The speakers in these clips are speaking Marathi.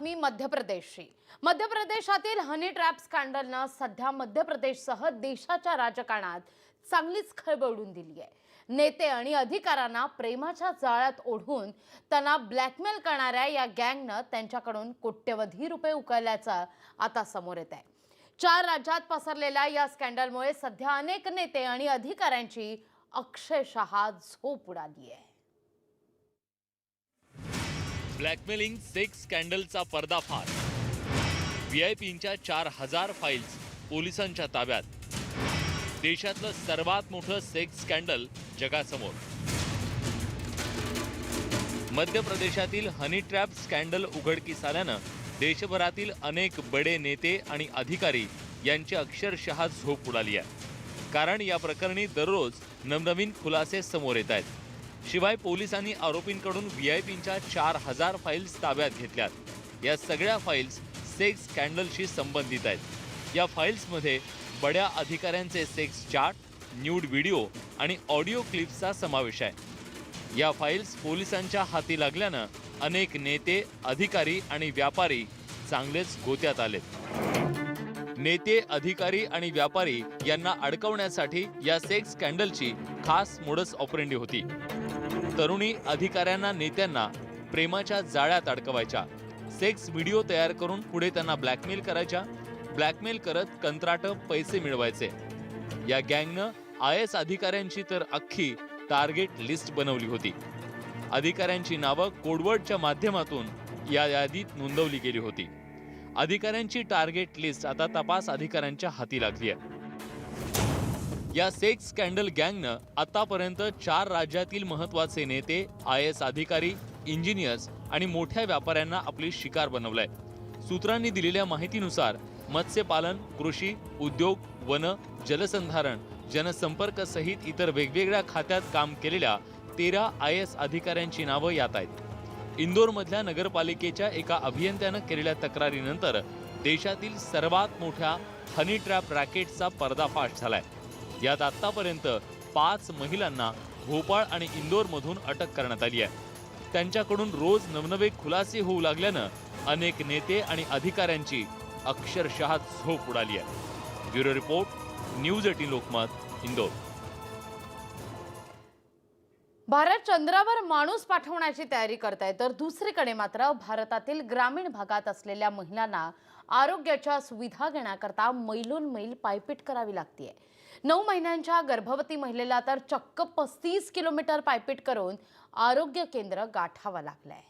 मध्य प्रदेशातील हनी ट्रॅप स्कॅन्डलनं सध्या मध्य प्रदेशसह देशाच्या राजकारणात चांगलीच खळबळ उडवून दिली आहे। नेते आणि अधिकाऱ्यांना प्रेमाच्या जाळ्यात ओढून त्यांना ब्लॅकमेल करणाऱ्या या गँगनं त्यांच्याकडून कोट्यवधी रुपये उकळल्याचं आता समोर येत आहे। 4 राज्यात पसरलेल्या या स्कॅन्डलमुळे सध्या अनेक नेते आणि अधिकाऱ्यांची अक्षरशः झोप उडाली आहे। ब्लॅकमेलिंग सेक्स स्कॅन्डलचा पर्दाफाश, व्हीआयपींच्या 4000 फाईल्स पोलिसांच्या ताब्यात, देशातलं सर्वात मोठं सेक्स स्कॅन्डल जगासमोर। मध्य प्रदेशातील हनी ट्रॅप स्कॅन्डल उघडकीस आल्यानं देशभरातील अनेक बडे नेते आणि अधिकारी यांची अक्षरशः झोप उडाली आहे। कारण या प्रकरणी दररोज नवनवीन खुलासे समोर येत आहेत। शिवाय पोलिसांनी आरोपींकडून व्हीआयपींच्या 4000 फाईल्स ताब्यात घेतल्यात। या सगळ्या फाईल्स सेक्स स्कॅन्डलशी संबंधित आहेत। या फाईल्समध्ये बड्या अधिकाऱ्यांचे सेक्स चॅट, न्यूड व्हिडिओ आणि ऑडिओ क्लिप्सचा समावेश आहे। या फाईल्स पोलिसांच्या हाती लागल्यानं अनेक नेते, अधिकारी आणि व्यापारी चांगलेच गोत्यात आलेत। नेते, अधिकारी आणि व्यापारी यांना अडकवण्यासाठी या सेक्स स्कॅन्डलची खास मोडस ऑपरेंडी होती। तरुणी अधिकाऱ्यांना, नेत्यांना प्रेमाच्या जाळ्यात अडकवायच्या, सेक्स व्हिडिओ तयार करून पुढे त्यांना ब्लॅकमेल करायच्या, ब्लॅकमेल करत कंत्राट पैसे मिळवायचे। या गँगनं IAS अधिकाऱ्यांची तर अख्खी टार्गेट लिस्ट बनवली होती। अधिकाऱ्यांची नावं कोडवर्डच्या माध्यमातून या यादीत नोंदवली गेली होती। अधिकाऱ्यांची टार्गेट लिस्ट आता तपास अधिकाऱ्यांच्या हाती लागली आहे। या सेक्स स्कॅन्डल गँगनं आतापर्यंत 4 राज्यातील महत्त्वाचे नेते, IAS अधिकारी, इंजिनियर्स आणि मोठ्या व्यापाऱ्यांना आपली शिकार बनवलंय। सूत्रांनी दिलेल्या माहितीनुसार मत्स्यपालन, कृषी, उद्योग, वन, जलसंधारण, जनसंपर्क सहित इतर वेगवेगळ्या खात्यात काम केलेल्या 13 IAS अधिकाऱ्यांची नावं यात आहेत। इंदोरमधल्या नगरपालिकेच्या एका अभियंत्यानं केलेल्या तक्रारीनंतर देशातील सर्वात मोठ्या हनी ट्रॅप रॅकेटचा पर्दाफाश झालाय। यात आतापर्यंत 5 महिलांना भोपाळ आणि इंदोरमधून अटक करण्यात आली आहे। त्यांच्याकडून रोज नवनवे खुलासे होऊ लागल्यानं अनेक नेते आणि अधिकाऱ्यांची अक्षरशः झोप उडाली आहे। Bureau report, news 18 Lokmat, Indore. Bharat चंद्रावर माणूस पाठवण्याची तयारी करताय, तर दुसरीकडे मात्र भारतातील ग्रामीण भागात असलेल्या महिलांना आरोग्याच्या सुविधा घेण्याकरता मैलोन मैल पायपीट करावी लागते। 9 महिन्यांच्या गर्भवती महिलेला तर चक्क 35 किलोमीटर पायपीट करून आरोग्य केंद्र गाठावं लागलंय।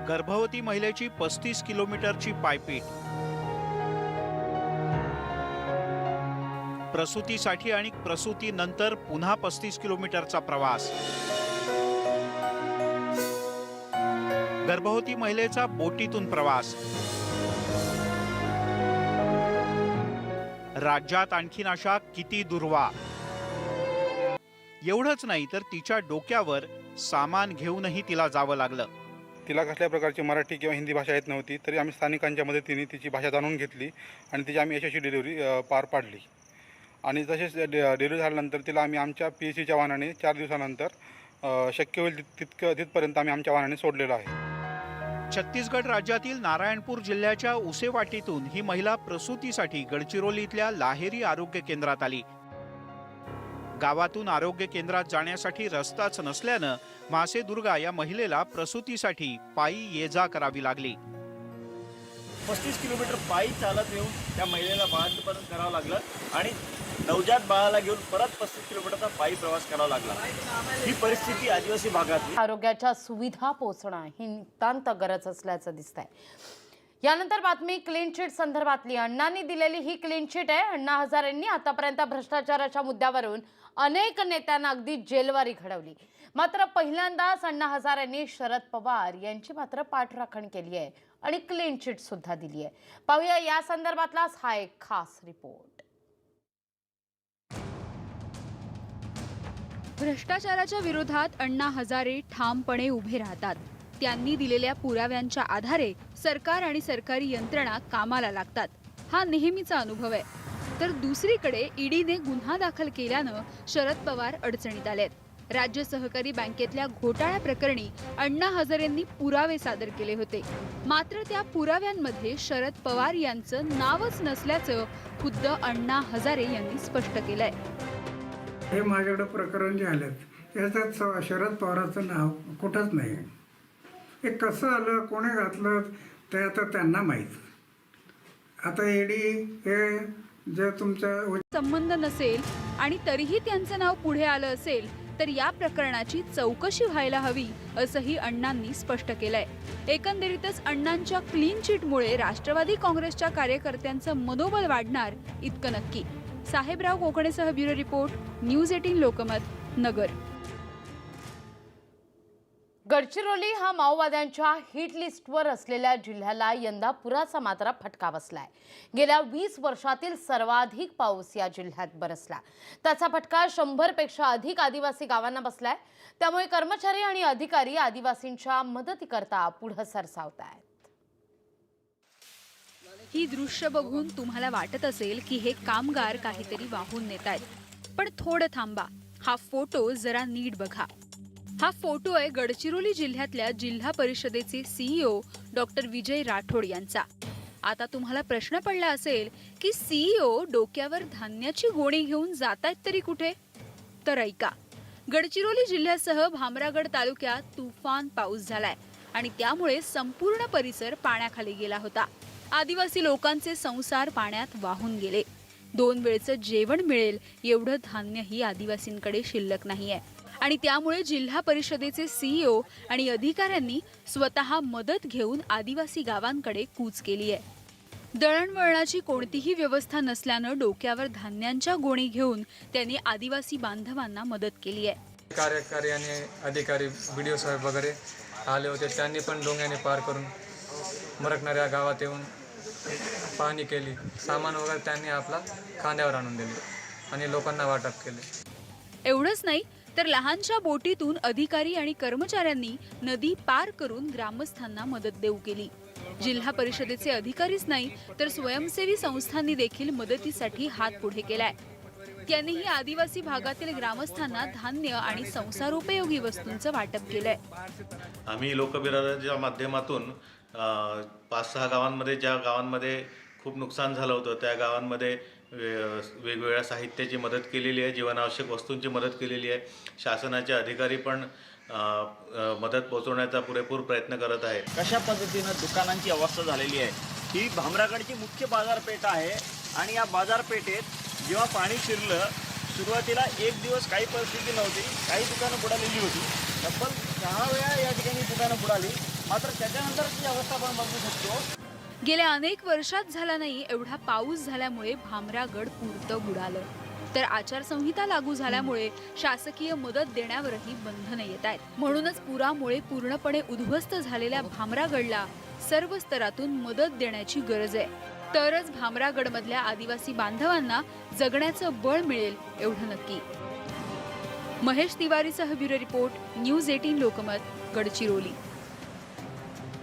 गर्भवती महिलेची 35 किलोमीटरची पायपीट, प्रसूतीसाठी आणि प्रसूतीनंतर पुन्हा 35 किलोमीटरचा प्रवास। गर्भवती महिलेचा बोटीतून प्रवास। राज्यात आणखीन अशा किती दुर्वा। एवढंच नाही तर तिच्या डोक्यावर सामान घेऊनही तिला जावं लागलं। तिला कसल्या प्रकारची मराठी किंवा हिंदी भाषा येत नव्हती, तरी आम्ही स्थानिकांच्या मदतीने तिची भाषा जाणून घेतली आणि तिची आम्ही यशस्वी डिलिव्हरी पार पाडली। आणि तसेच डिलिव्हरी झाल्यानंतर तिला आम्ही आमच्या PSCच्या वाहनाने 4 दिवसानंतर शक्य होईल तिथपर्यंत आम्ही आमच्या वाहनाने सोडलेलं आहे। छत्तीसगड राज्यातील नारायणपूर जिल्ह्याच्या उसेवाटीतून ही महिला प्रसूतीसाठी गडचिरोली इथल्या लाहेरी आरोग्य केंद्रात आली। गावातून आरोग्य केंद्रात जाण्यासाठी रस्ताच नसल्यानं मासेदुर्गा या महिलेला प्रसूतीसाठी पायी ये जा करावी लागली। 35 किलोमीटर पायी चालत येऊन त्या महिलेला बाळंतपण करावं लागलं आणि नवजात बाळाला घेऊन परत 35 किलोमीटरचा पायी प्रवास करावा लागला। ही परिस्थिती आदिवासी भागातली। आरोग्याच्या सुविधा पोहोचणं ही नितांत गरज असल्याचं दिसतंय। यानंतर बातमी क्लीन चिट संदर्भातली। अण्णांनी दिलेली ही क्लीन चिट आहे। अण्णा हजारेंनी आतापर्यंत भ्रष्टाचाराच्या मुद्द्यावरून अनेक नेत्यांना अगदी जेलवारी घडवली, मात्र पहिल्यांदाच अण्णा हजारेंनी शरद पवार यांची मात्र पाठराखण केली आहे आणि क्लीन चिट सुद्धा दिली आहे। पाहूया या संदर्भातलाच हा एक खास रिपोर्ट। भ्रष्टाचाराच्या विरोधात अण्णा हजारे ठामपणे उभे राहतात। त्यांनी दिलेल्या पुराव्यांच्या आधारे सरकार आणि सरकारी यंत्रणा कामाला लागतात। हा नेहमीचा अनुभव आहे। तर दुसरीकडे ईडीने गुन्हा दाखल केल्यानं शरद पवार अडचणीत आलेत। राज्य सहकारी बँकेतल्या घोटाळ्या प्रकरणी अण्णा हजारेंनी पुरावे सादर केले होते. मात्र त्या पुराव्यांमध्ये शरद पवार यांचं नावच नसल्याचं खुद्द अण्णा हजारे यांनी स्पष्ट केलंय. हे माझ्याकडे प्रकरण जे आलेत याच्यात शरद पवारांचं नाव कुठंच नाही. हे कसं आलं, कोणी घातलं ते आता त्यांना माहीत. आता ईडी हे जे तुमच्या संबंध नसेल आणि तरीही त्यांचं नाव पुढे आलं असेल तर या प्रकरणाची चौकशी व्हायला हवी असंही अण्णांनी स्पष्ट केलंय. एकंदरीतच अण्णांच्या क्लीन चिटमुळे राष्ट्रवादी काँग्रेसच्या कार्यकर्त्यांचं मनोबल वाढणार इतकं नक्की. साहेबराव कोकणेसह bureau report, news 18 Lokmat, Nagar. Gadchiroli हा माओवाद्यांच्या हिट लिस्टवर असलेल्या जिल्ह्याला यंदा पुराचा मात्र फटका बसलाय. गेल्या 20 वर्षातील सर्वाधिक पाऊस या जिल्ह्यात बरसला. त्याचा फटका 100 पेक्षा अधिक आदिवासी गावांना बसलाय. त्यामुळे कर्मचारी आणि अधिकारी आदिवासींच्या मदतीकरता पुढे सरसावतायत. ही दृश्य बघून तुम्हाला वाटत असेल की हे कामगार काहीतरी वाहून नेतायत, पण थोडं थांबा. हा फोटो जरा नीट बघा. हा फोटो आहे गडचिरोली जिल्ह्यातल्या जिल्हा परिषदेचे सीईओ डॉक्टर विजय राठोड यांचा. आता तुम्हाला प्रश्न पडला असेल की सीईओ डोक्यावर धान्याची गोणी घेऊन जातायत तरी कुठे? तर ऐका, गडचिरोली जिल्ह्यासह भामरागड तालुक्यात तुफान पाऊस झालाय आणि त्यामुळे संपूर्ण परिसर पाण्याखाली गेला होता. आदिवासी लोकांचे संसार पाण्यात वाहून गेले. 2 वेळचं जेवण मिळेल एवढं धान्यही आदिवासींकडे शिल्लक नाहीये आणि त्यामुळे जिल्हा परिषदेचे सीईओ आणि अधिकाऱ्यांनी स्वतः मदत घेऊन आदिवासी गावांकडे कूच केली आहे. दळणवळणाची कोणतीही व्यवस्था नसल्यानं डोक्यावर धान्यांच्या गोणी घेऊन त्यांनी आदिवासी बांधवांना मदत केली आहे. कार्यकारी आणि अधिकारी व्हिडिओ साहेब वगैरे आले होते. त्यांनी पण डोंग्याने पार करून मरकणाऱ्या गावात येऊन पाहणी केली. सामान वगैरे त्यांनी आपला खांद्यावर आणून दिले आणि लोकांना वाटप केले. एवढंच नाही तर लहानशा बोटीतून अधिकारी आणि कर्मचाऱ्यांनी नदी पार करून ग्रामस्थांना मदत देऊ केली. जिल्हा परिषदेचे अधिकारीच नाही तर स्वयंसेवी संस्थांनी देखील मदतीसाठी हात पुढे केलाय. त्यांनीही आदिवासी भागातील ग्रामस्थांना धान्य आणि संसारोपयोगी वस्तूंचं वाटप केलंय. आम्ही लोकबिरादच्या माध्यमातून 5-6 गावांमध्ये, ज्या गावांमध्ये खूप नुकसान झालं होतं त्या गावांमध्ये वेगवेगळ्या साहित्याची मदत केलेली आहे, जीवनावश्यक वस्तूंची मदत केलेली आहे. शासनाचे अधिकारी पण मदत पोहोचवण्याचा पुरेपूर प्रयत्न करत आहेत. कशा पद्धतीनं दुकानांची अवस्था झालेली आहे. ही भामरागडची मुख्य बाजारपेठ आहे आणि या बाजारपेठेत जेव्हा पाणी शिरलं, सुरुवातीला 1 दिवस काही परिस्थिती नव्हती, काही दुकानं बुडालेली होती. तब्बल 6 वेळा या ठिकाणी दुकानं बुडाली. मात्र त्याच्यानंतरची अवस्था आपण बघू शकतो. गेल्या अनेक वर्षात झाला नाही एवढा पाऊस झाल्यामुळे भामरागड पुरतं बुडालं. तर आचारसंहिता लागू झाल्यामुळे शासकीय मदत देण्यावरही बंधनं येत आहेत. म्हणूनच पुरामुळे पूर्णपणे उद्ध्वस्त झालेल्या भामरागडला सर्व स्तरातून मदत देण्याची गरज आहे. तरच भामरागडमधल्या आदिवासी बांधवांना जगण्याचं बळ मिळेल एवढं नक्की. महेश तिवारीसह bureau report, news 18 Lokmat, Gadchiroli.